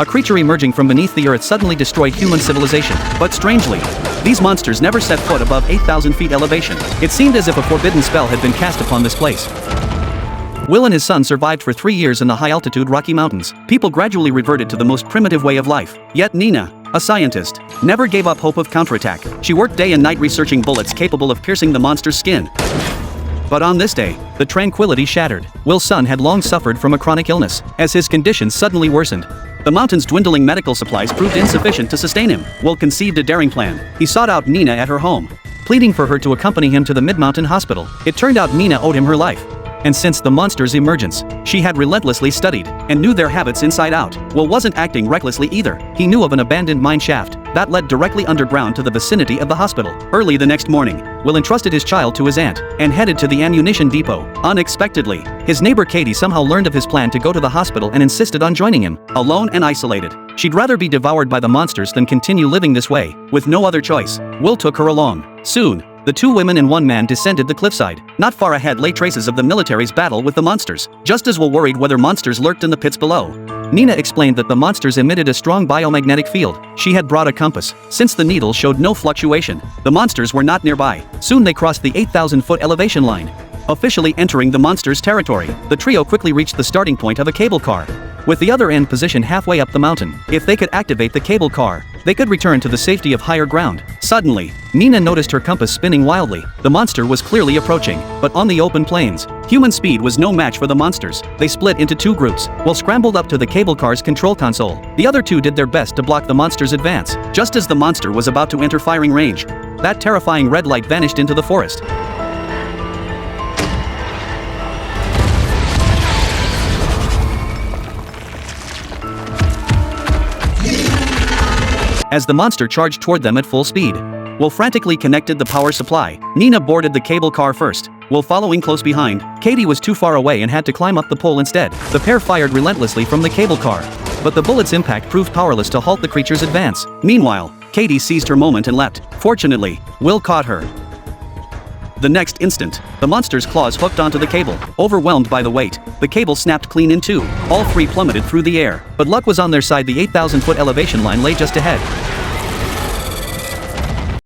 A creature emerging from beneath the earth suddenly destroyed human civilization. But strangely, these monsters never set foot above 8,000 feet elevation. It seemed as if a forbidden spell had been cast upon this place. Will and his son survived for 3 years in the high-altitude Rocky Mountains. People gradually reverted to the most primitive way of life. Yet Nina, a scientist, never gave up hope of counterattack. She worked day and night researching bullets capable of piercing the monster's skin. But on this day, the tranquility shattered. Will's son had long suffered from a chronic illness. As his condition suddenly worsened, the mountain's dwindling medical supplies proved insufficient to sustain him. Will conceived a daring plan. He sought out Nina at her home, pleading for her to accompany him to the mid-mountain hospital. It turned out Nina owed him her life. And since the monster's emergence, she had relentlessly studied and knew their habits inside out. Will wasn't acting recklessly either. He knew of an abandoned mine shaft that led directly underground to the vicinity of the hospital. Early the next morning, Will entrusted his child to his aunt and headed to the ammunition depot. Unexpectedly, his neighbor Katie somehow learned of his plan to go to the hospital and insisted on joining him. Alone and isolated, she'd rather be devoured by the monsters than continue living this way. With no other choice, Will took her along. Soon, the 2 women and 1 man descended the cliffside. Not far ahead lay traces of the military's battle with the monsters. Just as Will worried whether monsters lurked in the pits below, Nina explained that the monsters emitted a strong biomagnetic field. She had brought a compass, since the needle showed no fluctuation. The monsters were not nearby. Soon they crossed the 8,000-foot elevation line, officially entering the monsters' territory. The trio quickly reached the starting point of a cable car, with the other end positioned halfway up the mountain. If they could activate the cable car, they could return to the safety of higher ground. Suddenly, Nina noticed her compass spinning wildly. The monster was clearly approaching, but on the open plains, human speed was no match for the monsters. They split into 2 groups. Will scrambled up to the cable car's control console. The other 2 did their best to block the monster's advance. Just as the monster was about to enter firing range, that terrifying red light vanished into the forest. As the monster charged toward them at full speed, Will frantically connected the power supply. Nina boarded the cable car first, Will following close behind. Katie was too far away and had to climb up the pole instead. The pair fired relentlessly from the cable car, but the bullet's impact proved powerless to halt the creature's advance. Meanwhile, Katie seized her moment and leapt. Fortunately, Will caught her. The next instant, the monster's claws hooked onto the cable. Overwhelmed by the weight, the cable snapped clean in 2. All 3 plummeted through the air. But luck was on their side. The 8,000-foot elevation line lay just ahead.